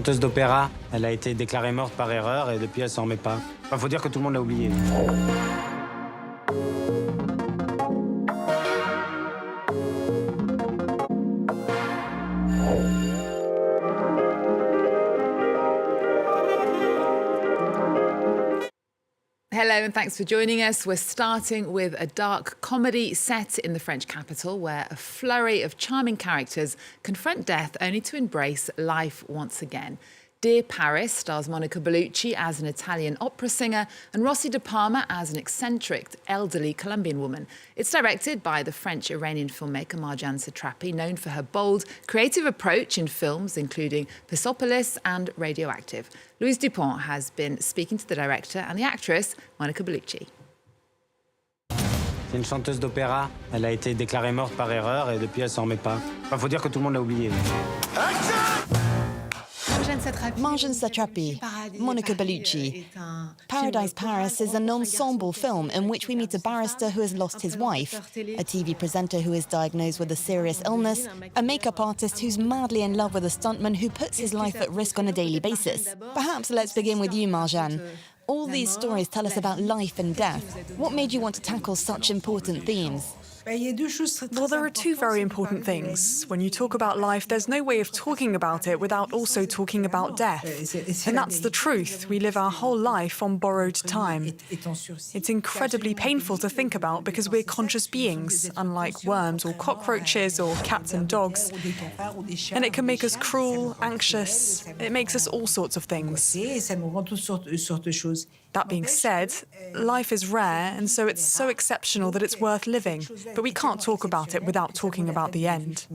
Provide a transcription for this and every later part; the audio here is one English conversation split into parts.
chanteuse d'opéra. Elle a été déclarée morte par erreur et depuis elle s'en remet pas. Enfin, faut dire que tout le monde l'a oubliée. Hello and thanks for joining us. We're starting with a dark comedy set in the French capital where a flurry of charming characters confront death only to embrace life once again. Dear Paris stars Monica Bellucci as an Italian opera singer and Rossi de Palma as an eccentric, elderly Colombian woman. It's directed by the French-Iranian filmmaker Marjane Satrapi, known for her bold, creative approach in films including Persepolis and Radioactive. Louise Dupont has been speaking to the director and the actress, Monica Bellucci. C'est une chanteuse d'opéra. Elle a été déclarée morte par erreur et depuis elle s'en remet pas. Enfin, faut dire que tout le monde l'a oubliée. Marjane Satrapi, Monica Bellucci. Paradise Paris is an ensemble film in which we meet a barrister who has lost his wife, a TV presenter who is diagnosed with a serious illness, a makeup artist who's madly in love with a stuntman who puts his life at risk on a daily basis. Perhaps let's begin with you, Marjane. All these stories tell us about life and death. What made you want to tackle such important themes? Well, there are two very important things. When you talk about life, there's no way of talking about it without also talking about death. And that's the truth. We live our whole life on borrowed time. It's incredibly painful to think about because we're conscious beings, unlike worms or cockroaches or cats and dogs. And it can make us cruel, anxious. It makes us all sorts of things. That being said, life is rare, and so it's so exceptional that it's worth living. But we can't talk about it without talking about the end.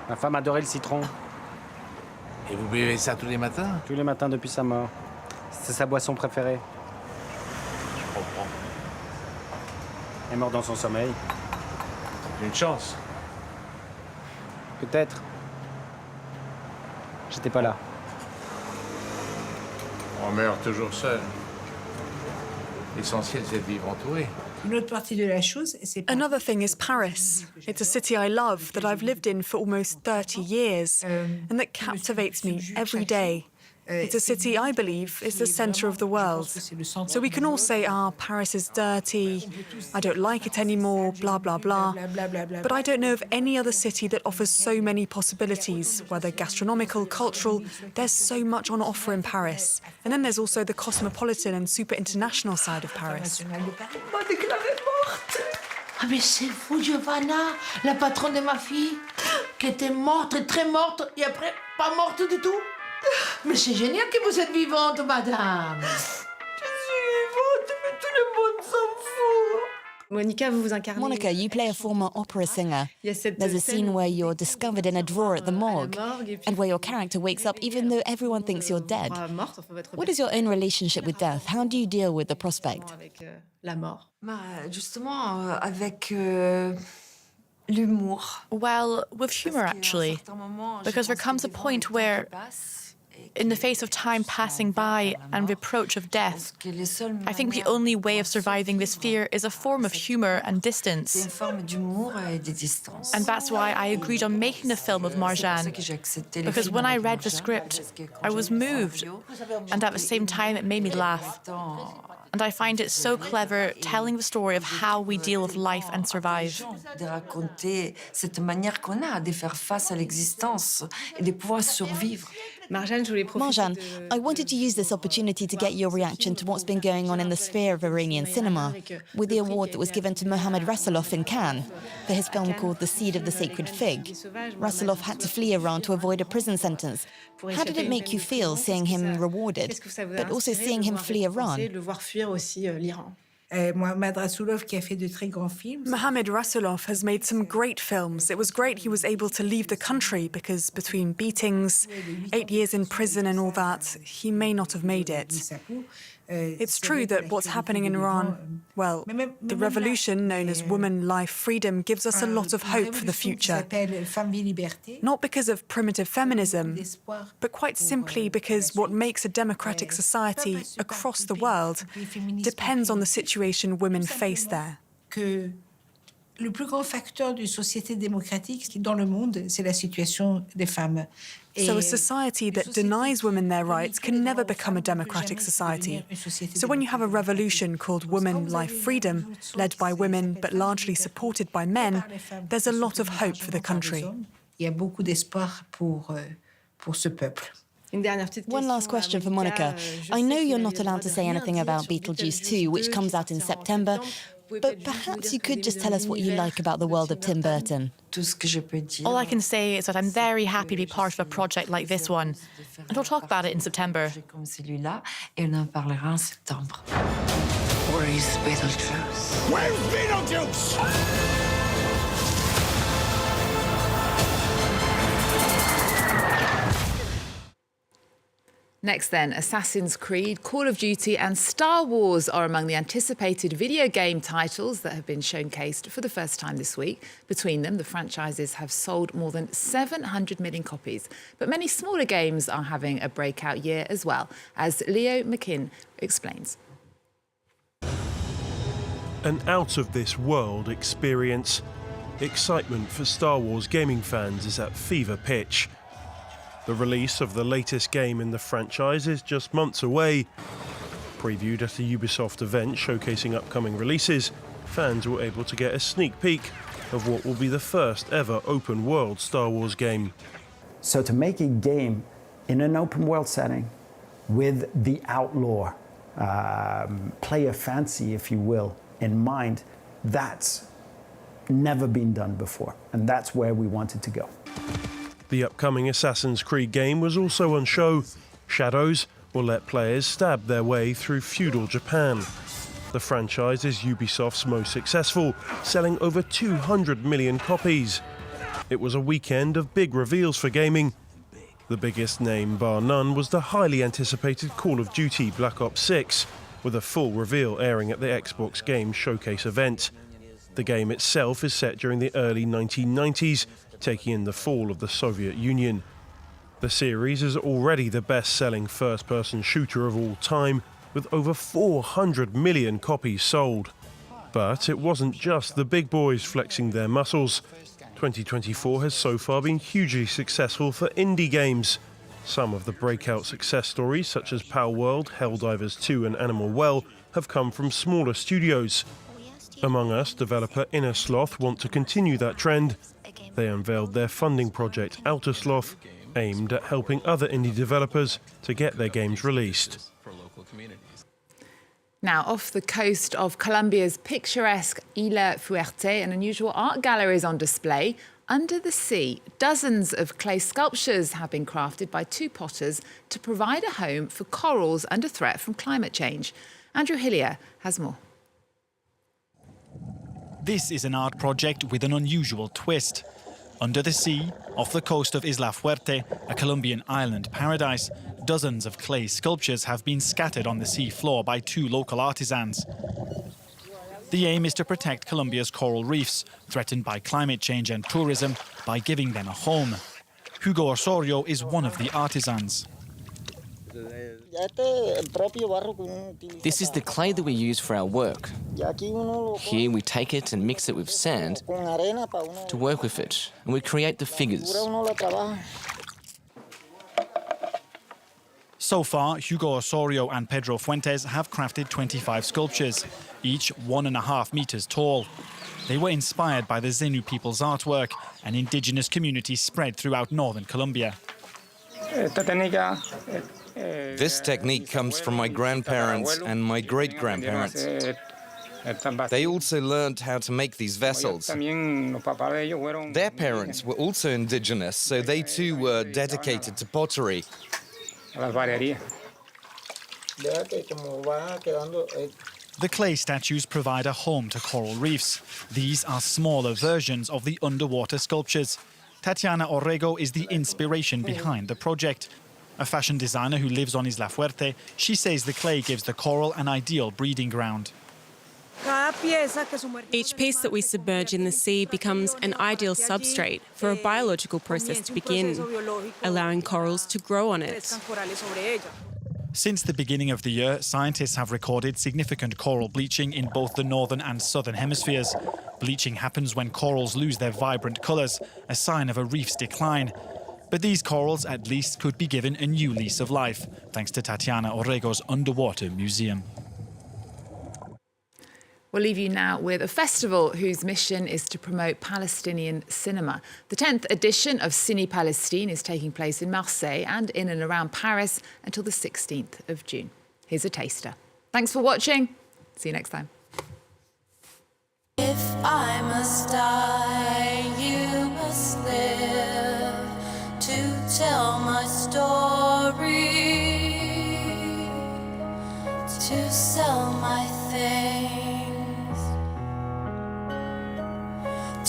Ma femme adorait le citron. Et vous buvez ça tous les matins? Tous les matins depuis sa mort. C'est sa boisson préférée. Je comprends. Elle est morte dans son sommeil. Une chance. Peut-être. J'étais pas là. On meurt toujours seul. L'essentiel, c'est de vivre entouré. Another thing is Paris. It's a city I love, that I've lived in for almost 30 years, and that captivates me every day. It's a city I believe is the centre of the world. So we can all say, Paris is dirty, I don't like it anymore, blah, blah, blah. But I don't know of any other city that offers so many possibilities, whether gastronomical, cultural. There's so much on offer in Paris. And then there's also the cosmopolitan and super international side of Paris. Ah mais c'est vous, Giovanna, la patronne de ma fille, qui était morte, très morte, et après pas morte du tout. Mais c'est génial que vous êtes vivante, madame. Je suis vivante, mais tout le monde s'en fout. Monica, vous incarnez... Monica, you play a former opera singer. There's a scene where you're discovered in a drawer at the morgue, and where your character wakes up even though everyone thinks you're dead. What is your own relationship with death? How do you deal with the prospect? La mort. Justement, avec l'humour. Well, with humour, actually, because there comes a point where, in the face of time passing by and reproach of death, I think the only way of surviving this fear is a form of humour and distance. And that's why I agreed on making the film of Marjane, because when I read the script, I was moved, and at the same time it made me laugh. And I find it so clever telling the story of how we deal with life and survive. De raconter cette manière qu'on a de faire face à l'existence et de pouvoir survivre. Marjane, I wanted to use this opportunity to get your reaction to what's been going on in the sphere of Iranian cinema, with the award that was given to Mohamed Rasoulof in Cannes for his film called The Seed of the Sacred Fig. Rasoulof had to flee Iran to avoid a prison sentence. How did it make you feel seeing him rewarded, but also seeing him flee Iran? Mohamed Rasoulof has made some great films. It was great he was able to leave the country because between beatings, 8 years in prison and all that, he may not have made it. It's true that what's happening in Iran, well, the revolution known as Woman, Life, Freedom gives us a lot of hope for the future. Not because of primitive feminism, but quite simply because what makes a democratic society across the world depends on the situation women face there. Le plus grand facteur d'une société démocratique dans le monde, c'est la situation des femmes. So a society that denies women their rights can never become a democratic society. So when you have a revolution called Women, Life, Freedom, led by women but largely supported by men, there's a lot of hope for the country. Il y a beaucoup d'espoir pour ce peuple. One last question for Monica. I know you're not allowed to say anything about Beetlejuice 2, which comes out in September, but perhaps you could just tell us what you like about the world of Tim Burton. All I can say is that I'm very happy to be part of a project like this one, and we'll talk about it in September. Where is Beetlejuice? Where's Beetlejuice? Next then, Assassin's Creed, Call of Duty and Star Wars are among the anticipated video game titles that have been showcased for the first time this week. Between them, the franchises have sold more than 700 million copies. But many smaller games are having a breakout year as well, as Leo McKinn explains. An out-of-this-world experience. Excitement for Star Wars gaming fans is at fever pitch. The release of the latest game in the franchise is just months away. Previewed at a Ubisoft event showcasing upcoming releases, fans were able to get a sneak peek of what will be the first ever open-world Star Wars game. So to make a game in an open-world setting with the outlaw, player fancy, if you will, in mind, that's never been done before, and that's where we wanted to go. The upcoming Assassin's Creed game was also on show. Shadows will let players stab their way through feudal Japan. The franchise is Ubisoft's most successful, selling over 200 million copies. It was a weekend of big reveals for gaming. The biggest name, bar none, was the highly anticipated Call of Duty Black Ops 6, with a full reveal airing at the Xbox Game Showcase event. The game itself is set during the early 1990s, taking in the fall of the Soviet Union. The series is already the best-selling first-person shooter of all time, with over 400 million copies sold. But it wasn't just the big boys flexing their muscles. 2024 has so far been hugely successful for indie games. Some of the breakout success stories, such as Palworld, Helldivers 2 and Animal Well, have come from smaller studios. Among Us developer Inner Sloth want to continue that trend. They unveiled their funding project, Outer Sloth, aimed at helping other indie developers to get their games released. Now, off the coast of Colombia's picturesque Isla Fuerte, an unusual art gallery is on display. Under the sea, dozens of clay sculptures have been crafted by two potters to provide a home for corals under threat from climate change. Andrew Hillier has more. This is an art project with an unusual twist. Under the sea, off the coast of Isla Fuerte, a Colombian island paradise, dozens of clay sculptures have been scattered on the sea floor by two local artisans. The aim is to protect Colombia's coral reefs, threatened by climate change and tourism, by giving them a home. Hugo Osorio is one of the artisans. This is the clay that we use for our work. Here we take it and mix it with sand to work with it, and we create the figures. So far, Hugo Osorio and Pedro Fuentes have crafted 25 sculptures, each 1.5 meters tall. They were inspired by the Zenu people's artwork, an indigenous community spread throughout northern Colombia. This technique comes from my grandparents and my great-grandparents. They also learned how to make these vessels. Their parents were also indigenous, so they too were dedicated to pottery. The clay statues provide a home to coral reefs. These are smaller versions of the underwater sculptures. Tatiana Orrego is the inspiration behind the project. A fashion designer who lives on Isla Fuerte, she says the clay gives the coral an ideal breeding ground. Each piece that we submerge in the sea becomes an ideal substrate for a biological process to begin, allowing corals to grow on it. Since the beginning of the year, scientists have recorded significant coral bleaching in both the northern and southern hemispheres. Bleaching happens when corals lose their vibrant colours, a sign of a reef's decline. But these corals, at least, could be given a new lease of life, thanks to Tatiana Orrego's Underwater Museum. We'll leave you now with a festival whose mission is to promote Palestinian cinema. The 10th edition of Cine Palestine is taking place in Marseille and in and around Paris until the 16th of June. Here's a taster. Thanks for watching. See you next time. If I must die, you must live to tell my story, to sell my things,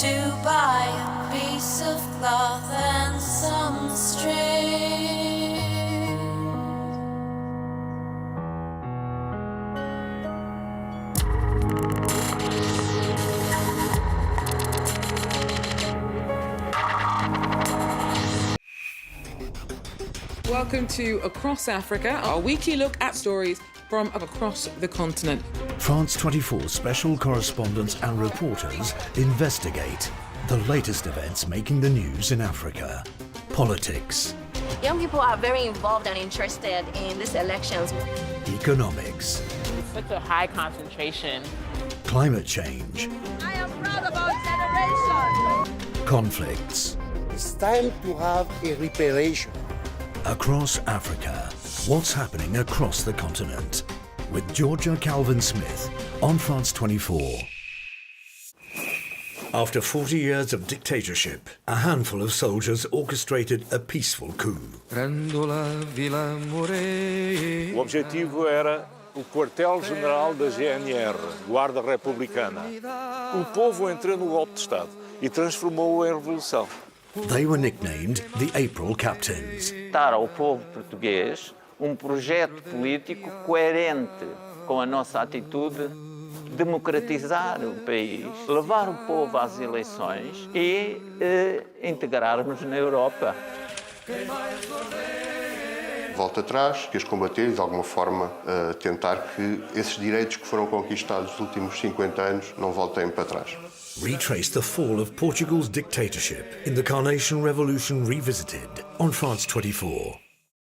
to buy a piece of cloth and some string. Welcome to Across Africa, our weekly look at stories from across the continent. France 24 special correspondents and reporters investigate the latest events making the news in Africa. Politics. Young people are very involved and interested in these elections. Economics. Such a high concentration. Climate change. I am proud of our generation. Conflicts. It's time to have a reparation. Across Africa, what's happening across the continent? With Georgia Calvin-Smith on France 24. After 40 years of dictatorship, a handful of soldiers orchestrated a peaceful coup. O objetivo era o quartel-general da GNR, Guarda Republicana. O povo entrou no golpe de Estado e transformou-o em revolução. They were nicknamed the April Captains. Dar ao povo português projeto político coerente com a nossa atitude, democratizar o país, levar o povo às eleições e integrarmos na Europa. Volta atrás, que as combater e de alguma forma tentar que esses direitos que foram conquistados nos últimos 50 anos não voltem para trás. Retrace the fall of Portugal's dictatorship in the Carnation Revolution Revisited on France 24.